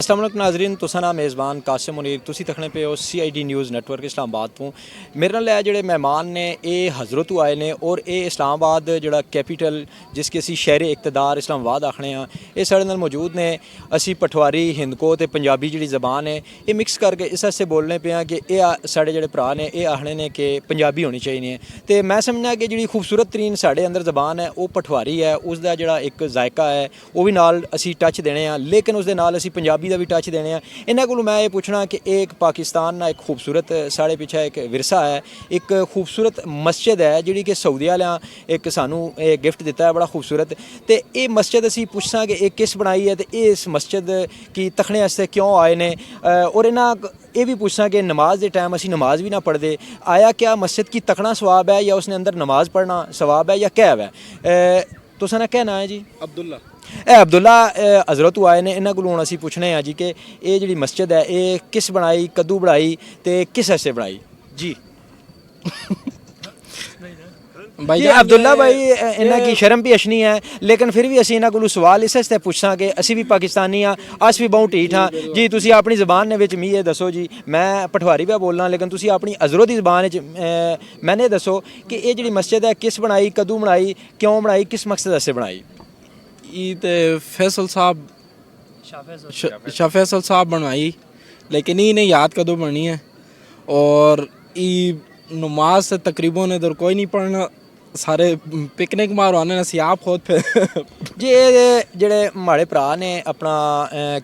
अस्सलाम वालेकुम नाज़रीन, तुसां नाल मेज़बान कासिम मुनीर, तुसी तकने पे हो CID न्यूज़ नैटवर्क इस्लामाबाद तो मेरे नाल है जिहड़े मेहमान ने ये हज़रत तो आए ने और ये इस्लामाबाद जिहड़ा कैपिटल जिसके असी शहर इकतदार इस्लामाबाद आखने हाँ, ये साढ़े नाल मौजूद ने। असी पठवारी हिंदको ते पंजाबी जिहड़ी ज़बान है ये मिक्स करके इस आस्ते बोलने पे हाँ कि ये साढ़े जिहड़े भरा ने ये आखने ने कि पंजाबी होनी चाहिए। तो मैं समझना कि जिहड़ी खूबसूरत तरीन साढ़े अंदर ज़बान है वो पठवारी है, उसका जिहड़ा एक जायका है वो भी नाल असी टच देने हैं, लेकिन उसदे नाल असी पंजाबी का भी टच देने हैं। इन्हां कोलों मैं ये पूछना कि एक पाकिस्तान ना एक खूबसूरत साढ़े पिछे एक विरसा है, एक खूबसूरत मस्जिद है जिहड़ी कि सऊदी आह्लें एक सानू गिफ्ट दिता है बड़ा खूबसूरत। तो ये मस्जिद असी पुछसां कि ये किस बनाई है, तो इस मस्जिद की तखने आस्ते क्यों आए ने, और इन्हां ये भी पूछना कि नमाज के टाइम असी नमाज भी ना पढ़ते, आया क्या मस्जिद की तकना सवाब है या उसने अंदर नमाज पढ़ना सवाब है या क्या है। तुसां दा क्या नाम है जी? अब्दुल्ला। अब्दुल्ला हज़रत आए ने, इन्हां कोलों असीं पुछने हैं जी कि ये जिहड़ी मस्जिद है ये किस बनाई, कदू बनाई ते किस आस्ते बनाई जी? भाई जी अब्दुल्ला भाई, इन्हां की शर्म भी अशनी है, लेकिन फिर भी असीं इन्हां कोलों सवाल इस आस्ते पुछसां कि असीं भी पाकिस्तानी हाँ, अस भी बहुत ढीठ हाँ जी। तुसीं अपनी ज़बान ने विच मिगी दसो जी, मैं पठवारी पे बोलना लेकिन तुसीं अपनी हज़रत दी ज़बान विच मैंने दसो कि ये जिहड़ी मस्जिद है किस बनाई, कदू बनाई, क्यों बनाई, किस मकसद आस्ते बनाई? ईद फैसल साहब शाह फैसल साहब बनवाई, लेकिन ये नहीं याद कदों बनी है। और ई नमाज से तकरीबन इधर कोई नहीं पढ़ना, सारे पिकनिक मारवाने ने सियाप खुद पे जी ये जेह्ड़े माड़े भरा ने अपना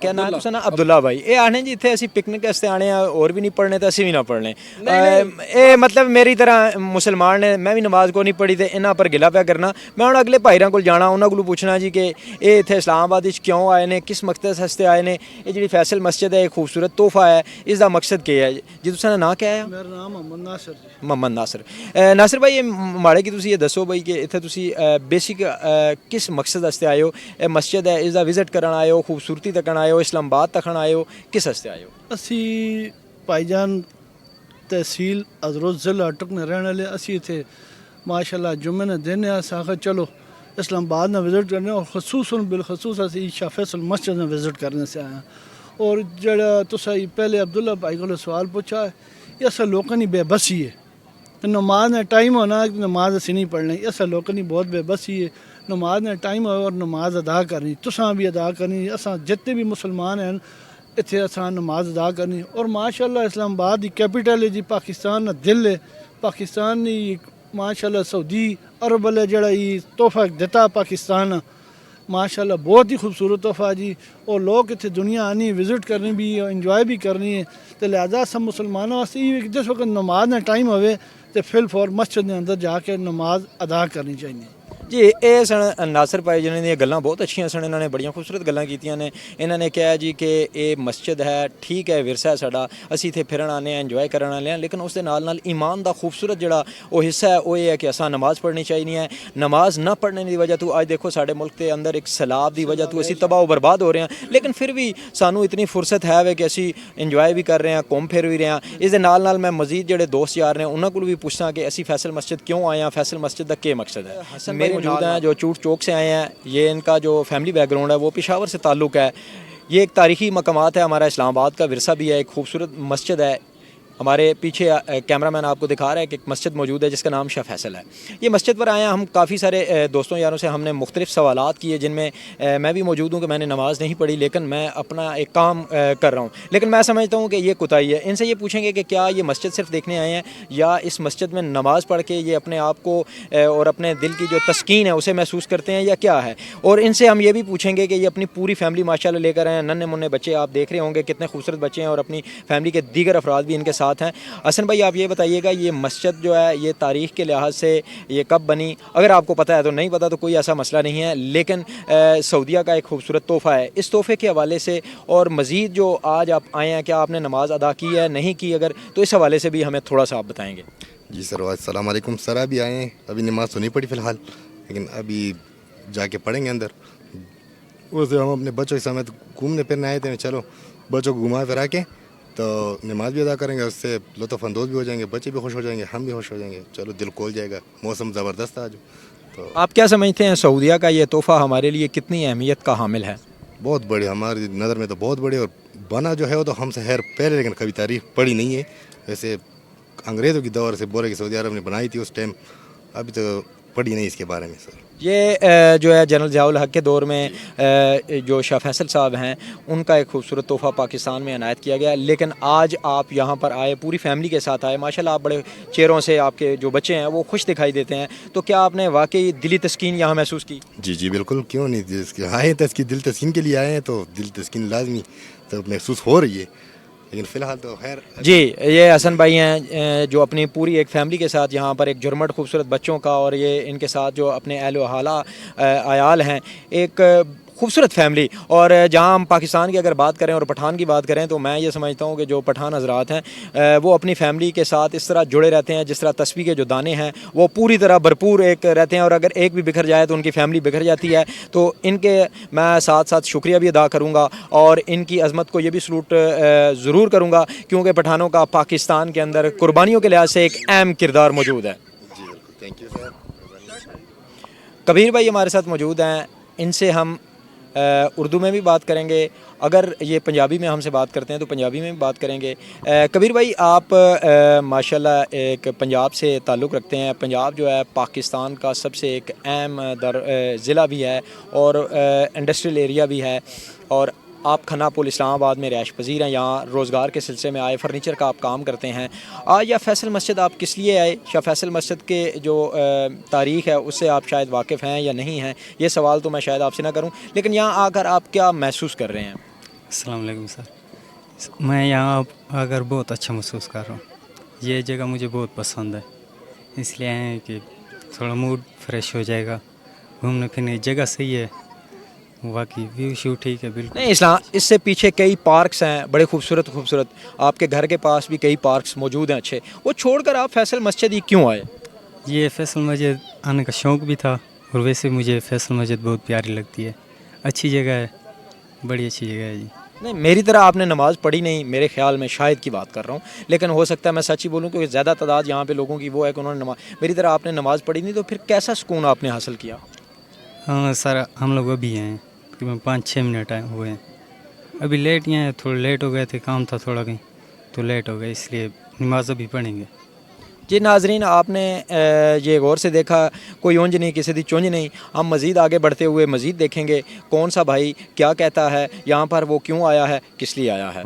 क्या नाम तुसें ना अब्दुल्ला भाई, ये आखने जी इत्थे असीं पिकनिक आस्ते आने और भी नहीं पढ़ने तो असीं भी ना पढ़ने। ये मतलब मेरी तरह मुसलमान ने, मैं भी नमाज को नहीं पढ़ी ते इन्हां पर गिला पिया करना। मैं हुण अगले भाईरां कोल जाना, उन्हां कोलों पुछना जी कि ये इत्थे इस्लामाबाद विच क्यों आए ने, किस मकसद आस्ते आए ने। ये जिहड़ी फैसल मस्जिद है, एक खूबसूरत तोहफा है, इसदा मकसद क्या है जी? तुसां दा नाम क्या है? मेरा नाम मोहम्मद नासिर जी। मोहम्मद नासिर। नासिर भाई, ये माड़े की तुसीं ये दसो भाई कि इत्थे तुसीं बेसिक किस मकसद आस्ते आए हो? मस्जिद है इसका विजिट करन आए हो, खूबसूरती तकन आए हो, इस्लामाबाद तकन आए हो, किस आस्ते आए हो? असी भाईजान तहसील हज़रत ज़िला अटक ने रहने वाले। असी इत्थे माशाल्लाह जुम्मे ने दिन है, आखिर चलो इस्लामाबाद ने विजिट करने, और खसूसन बिलखसूस असी शाह फैसल मस्जिद ने विजिट करने से आए हैं। और जड़ा तुसा पहले अब्दुल्ला भाई को सवाल पूछा है, ये असल लोगों की बेबसी है। नमाज ने टाइम होना, नमाज असी नहीं पढ़नी, असल लोगों की बहुत बेबसी है। नमाज ने टाइम हो और नमाज अदा करनी, तुसां भी अदा करनी, असां जितने भी मुसलमान हैं इत्थे असां नमाज अदा करनी। और माशाल्लाह इस्लामाबाद की कैपिटल है जी, पाकिस्तान का दिल है। पाकिस्तान ने माशाल्लाह सऊदी अरब वाले जड़ा तोहफा दिता पाकिस्तान, माशाल्लाह बहुत ही खूबसूरत तोहफा जी। और लोग इत्थे दुनिया आनी विजिट करनी भी, इंजॉय भी करनी है। तो लिहाजा सब मुसलमानों वास्ते जिस वक्त नमाज ने टाइम होवे तो फिल फॉर मस्जिद के अंदर जाके नमाज अदा करनी चाहिए जी। ये सन नासिर भाई जिन्हों दी गल्लां बहुत अच्छियां सन, इन्होंने बड़ियां खूबसूरत गल्लां कीतियां ने। इन्होंने कहा जी कि ये मस्जिद है, ठीक है विरसा है साडा, असीं इत्थे फिरन आने हैं, इंजॉय करन आने हैं, लेकिन उसदे नाल नाल ईमान दा खूबसूरत जिहड़ा वो हिस्सा है वो ये है कि असां नमाज पढ़नी चाहिए है। नमाज ना पढ़ने की वजह तो अज देखो साडे मुल्क के अंदर एक सैलाब की वजह तो असीं तबाह बर्बाद हो रहे हैं, लेकिन फिर भी सानू इतनी फुर्सत है कि असीं इंजॉय भी कर रहे हैं, घूम फिर भी रहे हैं। इस दे नाल नाल मैं मजीद जिहड़े दोस्त यार ने उन्हां कोल भी पुछसां कि असीं फैसल मस्जिद क्यों आए हैं, फैसल मस्जिद का क्या मकसद है। हसन भाई मौजूद हैं जो चूट चौक से आए हैं, ये इनका जो फैमिली बैकग्राउंड है वो पेशावर से ताल्लुक़ है। ये एक तारीख़ी मकामात है, हमारा इस्लामाबाद का विरसा भी है, एक खूबसूरत मस्जिद है। हमारे पीछे कैमरामैन आपको दिखा रहा है कि एक मस्जिद मौजूद है जिसका नाम शाह फैसल है। ये मस्जिद पर आए हैं हम, काफ़ी सारे दोस्तों यारों से हमने मुख्तलिफ सवालात किए जिनमें मैं भी मौजूद हूँ कि मैंने नमाज़ नहीं पढ़ी, लेकिन मैं अपना एक काम कर रहा हूँ। लेकिन मैं समझता हूँ कि ये कोताही है। इनसे ये पूछेंगे कि क्या ये मस्जिद सिर्फ देखने आए हैं या इस मस्जिद में नमाज़ पढ़ के ये अपने आप को और अपने दिल की जो तस्कीन है उसे महसूस करते हैं या क्या है। और इनसे हम ये भी पूछेंगे कि ये अपनी पूरी फैमिली माशाल्लाह लेकर आए हैं, नन्हे मुन्ने बच्चे आप देख रहे होंगे कितने खूबसूरत बच्चे हैं, और अपनी फैमिली के दीगर अफराद भी इनके साथ हैं। हसन भाई आप ये बताइएगा, ये मस्जिद जो है ये तारीख़ के लिहाज से ये कब बनी? अगर आपको पता है तो नहीं पता तो कोई ऐसा मसला नहीं है, लेकिन सऊदीया का एक खूबसूरत तोहफ़ा है। इस तोहफ़े के हवाले से और मज़ीद जो आज आप आए हैं, क्या आपने नमाज अदा की है, नहीं की अगर तो इस हवाले से भी हमें थोड़ा सा आप बताएँगे। जी सर, अस्सलाम वालेकुम सर। अभी आए हैं, अभी नमाज़ तो नहीं पढ़ी फ़िलहाल, लेकिन अभी जाके पढ़ेंगे अंदर। वैसे हम अपने बच्चों के समेत घूमने फिरने आए थे, चलो बच्चों को घुमा फिरा के तो नमाज भी अदा करेंगे, उससे लुत्फ़अंदोज़ भी हो जाएंगे, बच्चे भी खुश हो जाएंगे, हम भी खुश हो जाएंगे, चलो दिल खोल जाएगा। मौसम ज़बरदस्त है आज। तो आप क्या समझते हैं सऊदीया का ये तोहफ़ा हमारे लिए कितनी अहमियत का हामिल है? बहुत बड़ी, हमारी नज़र में तो बहुत बड़ी और बना जो है वो तो हमसे खैर पहले लेकिन कभी तारीफ पड़ी नहीं है। वैसे अंग्रेज़ों की दौर से बोले कि सऊदी अरब ने बनाई थी उस टाइम, अभी तो पढ़ी नहीं इसके बारे में सर। ये जो है जनरल ज़ियाउल हक के दौर में जो शाह फैसल साहब हैं उनका एक खूबसूरत तोहफ़ा पाकिस्तान में अनायत किया गया, लेकिन आज आप यहाँ पर आए, पूरी फैमिली के साथ आए, माशाल्लाह आप बड़े चेहरों से, आपके जो बच्चे हैं वो खुश दिखाई देते हैं, तो क्या आपने वाकई दिली तस्कीन यहाँ महसूस की? जी जी बिल्कुल, क्यों नहीं, आए तस्कीन दिल तस्कीन के लिए आए हैं तो दिल तस्कीन लाजमी तो महसूस हो रही है, लेकिन फ़िलहाल तो खैर। जी, ये हसन भाई हैं जो अपनी पूरी एक फैमिली के साथ यहाँ पर, एक जुर्मट खूबसूरत बच्चों का और ये इनके साथ जो अपने अहल हाला आयाल हैं, एक खूबसूरत फैमिली। और जहाँ हम पाकिस्तान की अगर बात करें और पठान की बात करें तो मैं ये समझता हूँ कि जो पठान हजरात हैं वो अपनी फैमिली के साथ इस तरह जुड़े रहते हैं जिस तरह तस्बीह के जो दाने हैं वो पूरी तरह भरपूर एक रहते हैं, और अगर एक भी बिखर जाए तो उनकी फैमिली बिखर जाती है। तो इनके मैं साथ साथ शुक्रिया भी अदा करूँगा और इनकी अज़मत को ये भी सलूट ज़रूर करूँगा, क्योंकि पठानों का पाकिस्तान के अंदर कुर्बानियों के लिहाज से एक अहम किरदार मौजूद है। जी थैंक यू सर। कबीर भाई हमारे साथ मौजूद हैं, इनसे हम उर्दू में भी बात करेंगे, अगर ये पंजाबी में हमसे बात करते हैं तो पंजाबी में भी बात करेंगे। कबीर भाई आप माशाल्लाह एक पंजाब से ताल्लुक़ रखते हैं, पंजाब जो है पाकिस्तान का सबसे एक अहम ज़िला भी है और इंडस्ट्रियल एरिया भी है, और आप खन्नापुल इस्लामाबाद में रिहाइश पजीर हैं, यहाँ रोज़गार के सिलसिले में आए, फ़र्नीचर का आप काम करते हैं। आज या फैसल मस्जिद आप किस लिए आए? शाह फैसल मस्जिद के जो तारीख़ है उससे आप शायद वाकिफ़ हैं या नहीं हैं, ये सवाल तो मैं शायद आपसे ना करूं, लेकिन यहाँ आकर आप क्या महसूस कर रहे हैं? अस्सलाम वालेकुम सर, मैं यहाँ आकर बहुत अच्छा महसूस कर रहा हूँ। ये जगह मुझे बहुत पसंद है, इसलिए आए हैं कि थोड़ा मूड फ्रेश हो जाएगा, घूमने फिरने की जगह सही है, बाकी व्यू शू ठीक है बिल्कुल। नहीं, इससे पीछे कई पार्क्स हैं बड़े खूबसूरत खूबसूरत, आपके घर के पास भी कई पार्क्स मौजूद हैं अच्छे, वो छोड़कर आप फैसल मस्जिद ही क्यों आए? ये फैसल मस्जिद आने का शौक़ भी था, और वैसे मुझे फैसल मस्जिद बहुत प्यारी लगती है, अच्छी जगह है, बड़ी अच्छी जगह है जी। नहीं, मेरी तरह आपने नमाज़ पढ़ी नहीं, मेरे ख्याल में शायद की बात कर रहा हूँ, लेकिन हो सकता है मैं सच ही बोलूँ क्योंकि ज़्यादा तादाद यहाँ पे लोगों की वो है कि उन्होंने मेरी तरह आपने नमाज़ पढ़ी नहीं, तो फिर कैसा सुकून आपने हासिल किया? हाँ सर, हम लोग अभी हैं तकरीबन 5-6 मिनट आए हुए हैं, अभी लेट ही हैं, थोड़ा लेट हो गए थे, काम था थोड़ा कहीं तो लेट हो गए, इसलिए नमाज अभी पढ़ेंगे। जी नाजरीन, आपने ये गौर से देखा, कोई ऊंज नहीं किसी दी चुंज नहीं। हम मज़ीद आगे बढ़ते हुए मज़ीद देखेंगे कौन सा भाई क्या कहता है, यहाँ पर वो क्यों आया है, किस लिए आया है।